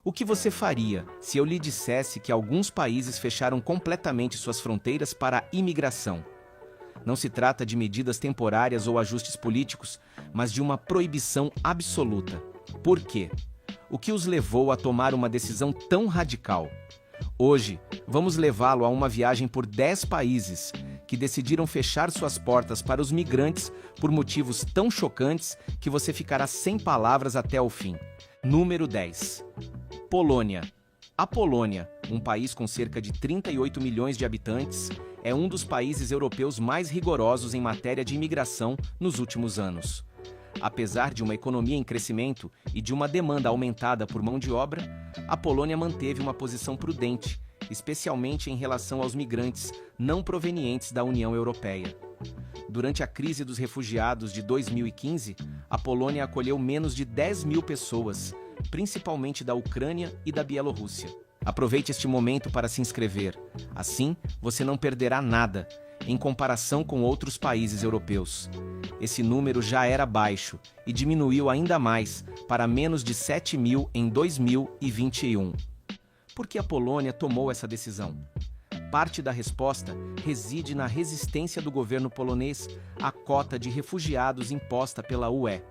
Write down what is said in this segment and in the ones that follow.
O que você faria se eu lhe dissesse que alguns países fecharam completamente suas fronteiras para a imigração? Não se trata de medidas temporárias ou ajustes políticos, mas de uma proibição absoluta. Por quê? O que os levou a tomar uma decisão tão radical? Hoje, vamos levá-lo a uma viagem por 10 países que decidiram fechar suas portas para os migrantes por motivos tão chocantes que você ficará sem palavras até o fim. Número 10. Polônia. A Polônia, um país com cerca de 38 milhões de habitantes, é um dos países europeus mais rigorosos em matéria de imigração nos últimos anos. Apesar de uma economia em crescimento e de uma demanda aumentada por mão de obra, a Polônia manteve uma posição prudente, especialmente em relação aos migrantes não provenientes da União Europeia. Durante a crise dos refugiados de 2015, a Polônia acolheu menos de 10 mil pessoas, principalmente da Ucrânia e da Bielorrússia. Aproveite este momento para se inscrever. Assim, você não perderá nada, em comparação com outros países europeus. Esse número já era baixo e diminuiu ainda mais para menos de 7 mil em 2021. Por que a Polônia tomou essa decisão? Parte da resposta reside na resistência do governo polonês à cota de refugiados imposta pela UE.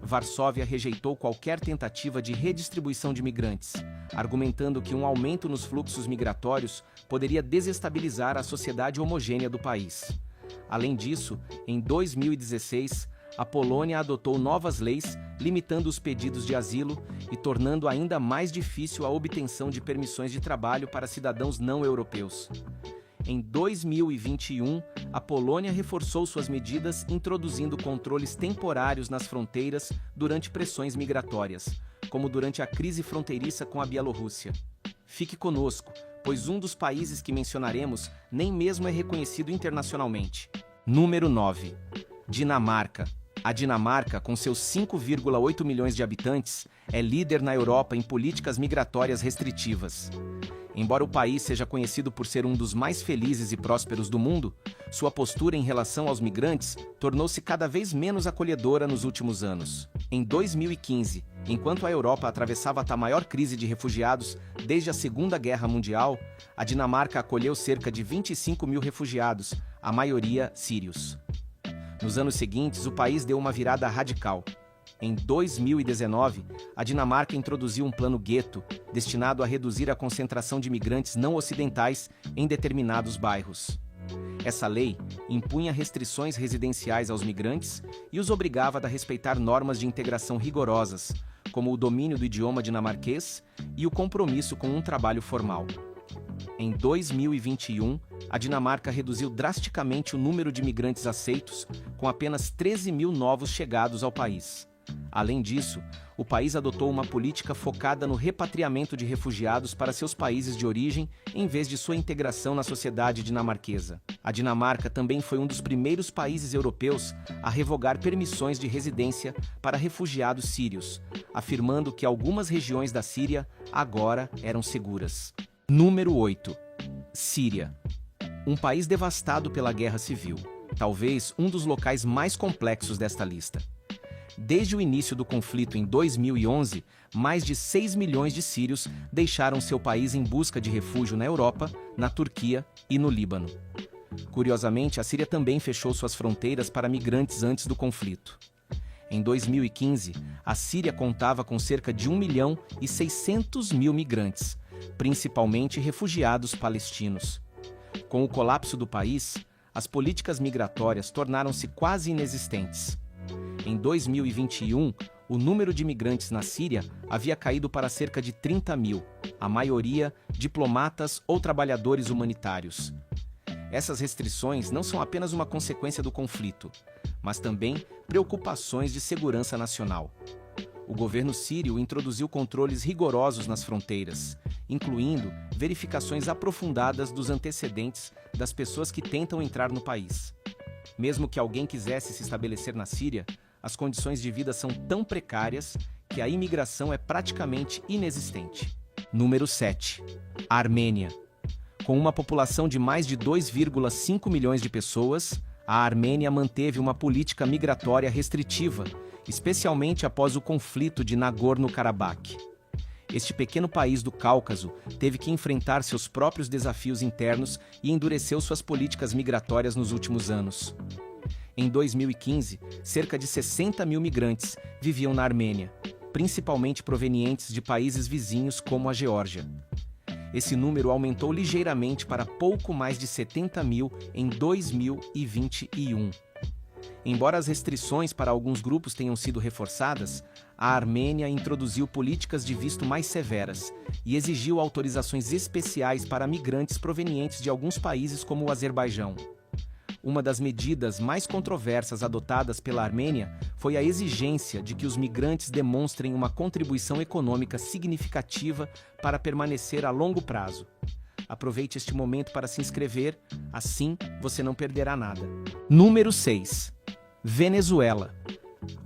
Varsóvia rejeitou qualquer tentativa de redistribuição de migrantes, argumentando que um aumento nos fluxos migratórios poderia desestabilizar a sociedade homogênea do país. Além disso, em 2016, a Polônia adotou novas leis limitando os pedidos de asilo e tornando ainda mais difícil a obtenção de permissões de trabalho para cidadãos não europeus. Em 2021, a Polônia reforçou suas medidas, introduzindo controles temporários nas fronteiras durante pressões migratórias, como durante a crise fronteiriça com a Bielorrússia. Fique conosco, pois um dos países que mencionaremos nem mesmo é reconhecido internacionalmente. Número 9. Dinamarca. A Dinamarca, com seus 5,8 milhões de habitantes, é líder na Europa em políticas migratórias restritivas. Embora o país seja conhecido por ser um dos mais felizes e prósperos do mundo, sua postura em relação aos migrantes tornou-se cada vez menos acolhedora nos últimos anos. Em 2015, enquanto a Europa atravessava a maior crise de refugiados desde a Segunda Guerra Mundial, a Dinamarca acolheu cerca de 25 mil refugiados, a maioria sírios. Nos anos seguintes, o país deu uma virada radical. Em 2019, a Dinamarca introduziu um plano gueto, destinado a reduzir a concentração de imigrantes não ocidentais em determinados bairros. Essa lei impunha restrições residenciais aos migrantes e os obrigava a respeitar normas de integração rigorosas, como o domínio do idioma dinamarquês e o compromisso com um trabalho formal. Em 2021, a Dinamarca reduziu drasticamente o número de imigrantes aceitos, com apenas 13 mil novos chegados ao país. Além disso, o país adotou uma política focada no repatriamento de refugiados para seus países de origem, em vez de sua integração na sociedade dinamarquesa. A Dinamarca também foi um dos primeiros países europeus a revogar permissões de residência para refugiados sírios, afirmando que algumas regiões da Síria agora eram seguras. Número 8. Síria. Um país devastado pela guerra civil, talvez um dos locais mais complexos desta lista. Desde o início do conflito em 2011, mais de 6 milhões de sírios deixaram seu país em busca de refúgio na Europa, na Turquia e no Líbano. Curiosamente, a Síria também fechou suas fronteiras para migrantes antes do conflito. Em 2015, a Síria contava com cerca de 1 milhão e 600 mil migrantes, principalmente refugiados palestinos. Com o colapso do país, as políticas migratórias tornaram-se quase inexistentes. Em 2021, o número de imigrantes na Síria havia caído para cerca de 30 mil, a maioria diplomatas ou trabalhadores humanitários. Essas restrições não são apenas uma consequência do conflito, mas também preocupações de segurança nacional. O governo sírio introduziu controles rigorosos nas fronteiras, incluindo verificações aprofundadas dos antecedentes das pessoas que tentam entrar no país. Mesmo que alguém quisesse se estabelecer na Síria, as condições de vida são tão precárias que a imigração é praticamente inexistente. Número 7. Armênia. Com uma população de mais de 2,5 milhões de pessoas, a Armênia manteve uma política migratória restritiva, especialmente após o conflito de Nagorno-Karabakh. Este pequeno país do Cáucaso teve que enfrentar seus próprios desafios internos e endureceu suas políticas migratórias nos últimos anos. Em 2015, cerca de 60 mil migrantes viviam na Armênia, principalmente provenientes de países vizinhos como a Geórgia. Esse número aumentou ligeiramente para pouco mais de 70 mil em 2021. Embora as restrições para alguns grupos tenham sido reforçadas, a Armênia introduziu políticas de visto mais severas e exigiu autorizações especiais para migrantes provenientes de alguns países como o Azerbaijão. Uma das medidas mais controversas adotadas pela Armênia foi a exigência de que os migrantes demonstrem uma contribuição econômica significativa para permanecer a longo prazo. Aproveite este momento para se inscrever, assim você não perderá nada. Número 6. Venezuela.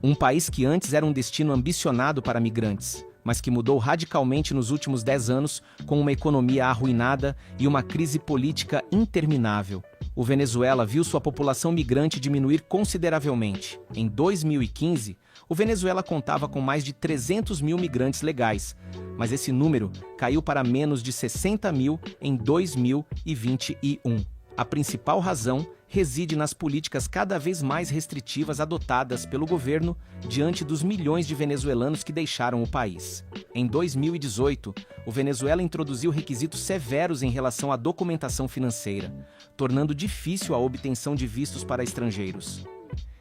Um país que antes era um destino ambicionado para migrantes, mas que mudou radicalmente nos últimos 10 anos com uma economia arruinada e uma crise política interminável. O Venezuela viu sua população migrante diminuir consideravelmente. Em 2015, o Venezuela contava com mais de 300 mil migrantes legais, mas esse número caiu para menos de 60 mil em 2021. A principal razão reside nas políticas cada vez mais restritivas adotadas pelo governo diante dos milhões de venezuelanos que deixaram o país. Em 2018, o Venezuela introduziu requisitos severos em relação à documentação financeira, tornando difícil a obtenção de vistos para estrangeiros.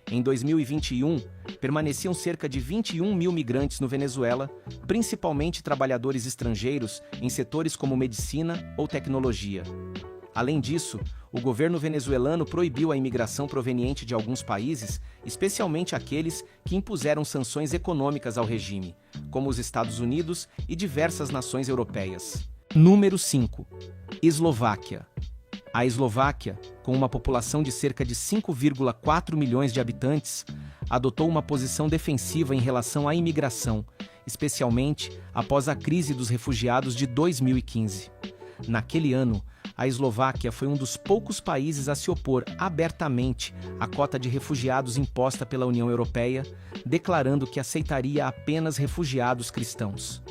Em 2021, permaneciam cerca de 21 mil migrantes no Venezuela, principalmente trabalhadores estrangeiros em setores como medicina ou tecnologia. Além disso, o governo venezuelano proibiu a imigração proveniente de alguns países, especialmente aqueles que impuseram sanções econômicas ao regime, como os Estados Unidos e diversas nações europeias. Número 5. Eslováquia. A Eslováquia, com uma população de cerca de 5,4 milhões de habitantes, adotou uma posição defensiva em relação à imigração, especialmente após a crise dos refugiados de 2015. Naquele ano, a Eslováquia foi um dos poucos países a se opor abertamente à cota de refugiados imposta pela União Europeia, declarando que aceitaria apenas refugiados cristãos.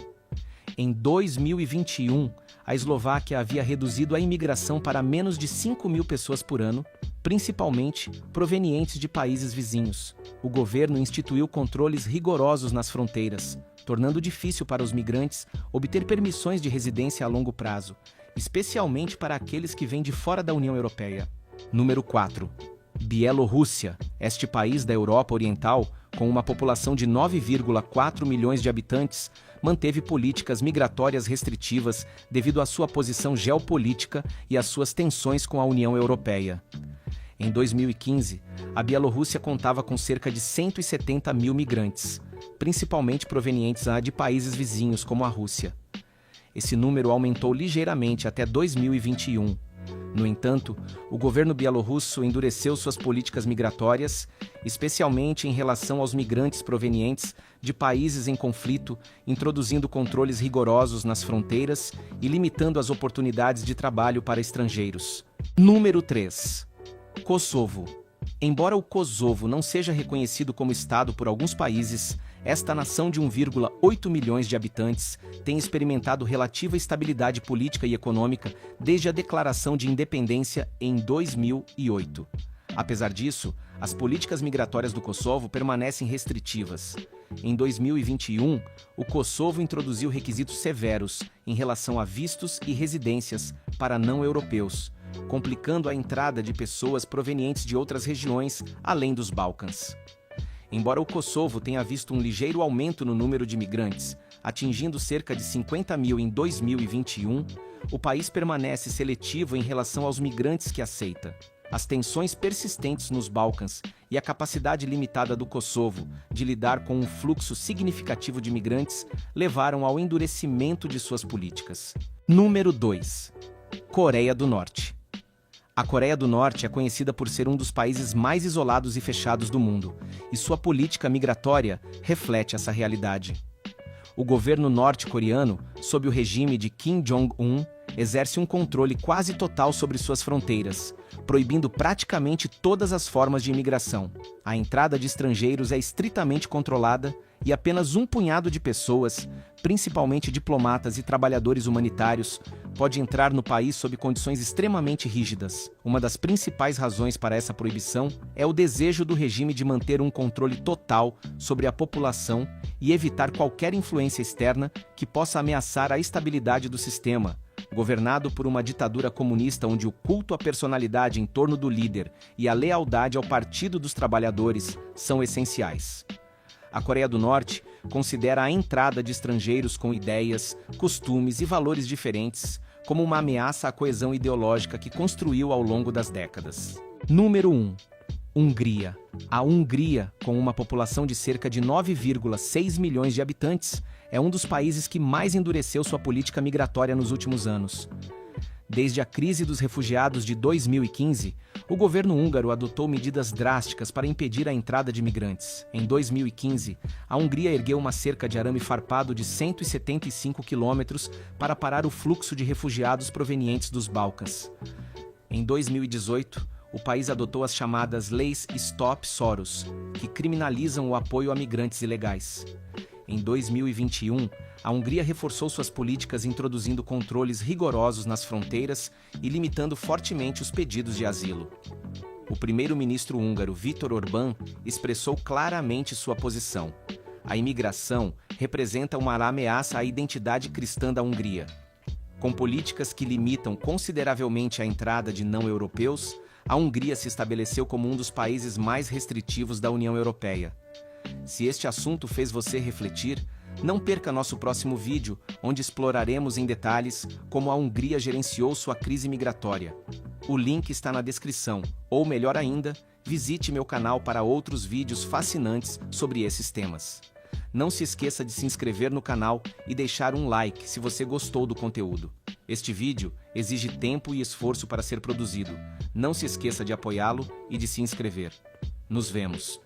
Em 2021, a Eslováquia havia reduzido a imigração para menos de 5 mil pessoas por ano, principalmente provenientes de países vizinhos. O governo instituiu controles rigorosos nas fronteiras, tornando difícil para os migrantes obter permissões de residência a longo prazo, especialmente para aqueles que vêm de fora da União Europeia. Número 4. Bielorrússia. Este país da Europa Oriental, com uma população de 9,4 milhões de habitantes, manteve políticas migratórias restritivas devido à sua posição geopolítica e às suas tensões com a União Europeia. Em 2015, a Bielorrússia contava com cerca de 170 mil migrantes, principalmente provenientes de países vizinhos como a Rússia. Esse número aumentou ligeiramente até 2021. No entanto, o governo bielorrusso endureceu suas políticas migratórias, especialmente em relação aos migrantes provenientes de países em conflito, introduzindo controles rigorosos nas fronteiras e limitando as oportunidades de trabalho para estrangeiros. Número 3. Kosovo. Embora o Kosovo não seja reconhecido como Estado por alguns países, esta nação de 1,8 milhões de habitantes tem experimentado relativa estabilidade política e econômica desde a declaração de independência em 2008. Apesar disso, as políticas migratórias do Kosovo permanecem restritivas. Em 2021, o Kosovo introduziu requisitos severos em relação a vistos e residências para não-europeus, complicando a entrada de pessoas provenientes de outras regiões além dos Balcãs. Embora o Kosovo tenha visto um ligeiro aumento no número de migrantes, atingindo cerca de 50 mil em 2021, o país permanece seletivo em relação aos migrantes que aceita. As tensões persistentes nos Balcãs e a capacidade limitada do Kosovo de lidar com um fluxo significativo de migrantes levaram ao endurecimento de suas políticas. Número 2. Coreia do Norte. A Coreia do Norte é conhecida por ser um dos países mais isolados e fechados do mundo, e sua política migratória reflete essa realidade. O governo norte-coreano, sob o regime de Kim Jong-un, exerce um controle quase total sobre suas fronteiras, proibindo praticamente todas as formas de imigração. A entrada de estrangeiros é estritamente controlada e apenas um punhado de pessoas, principalmente diplomatas e trabalhadores humanitários, pode entrar no país sob condições extremamente rígidas. Uma das principais razões para essa proibição é o desejo do regime de manter um controle total sobre a população e evitar qualquer influência externa que possa ameaçar a estabilidade do sistema, governado por uma ditadura comunista onde o culto à personalidade em torno do líder e a lealdade ao Partido dos Trabalhadores são essenciais. A Coreia do Norte considera a entrada de estrangeiros com ideias, costumes e valores diferentes como uma ameaça à coesão ideológica que construiu ao longo das décadas. Número 1. Hungria. A Hungria, com uma população de cerca de 9,6 milhões de habitantes, é um dos países que mais endureceu sua política migratória nos últimos anos. Desde a crise dos refugiados de 2015, o governo húngaro adotou medidas drásticas para impedir a entrada de imigrantes. Em 2015, a Hungria ergueu uma cerca de arame farpado de 175 quilômetros para parar o fluxo de refugiados provenientes dos Balcãs. Em 2018, o país adotou as chamadas Leis Stop Soros, que criminalizam o apoio a migrantes ilegais. Em 2021, a Hungria reforçou suas políticas introduzindo controles rigorosos nas fronteiras e limitando fortemente os pedidos de asilo. O primeiro-ministro húngaro Viktor Orbán expressou claramente sua posição. A imigração representa uma ameaça à identidade cristã da Hungria. Com políticas que limitam consideravelmente a entrada de não-europeus, a Hungria se estabeleceu como um dos países mais restritivos da União Europeia. Se este assunto fez você refletir, não perca nosso próximo vídeo, onde exploraremos em detalhes como a Hungria gerenciou sua crise migratória. O link está na descrição, ou melhor ainda, visite meu canal para outros vídeos fascinantes sobre esses temas. Não se esqueça de se inscrever no canal e deixar um like se você gostou do conteúdo. Este vídeo exige tempo e esforço para ser produzido. Não se esqueça de apoiá-lo e de se inscrever. Nos vemos!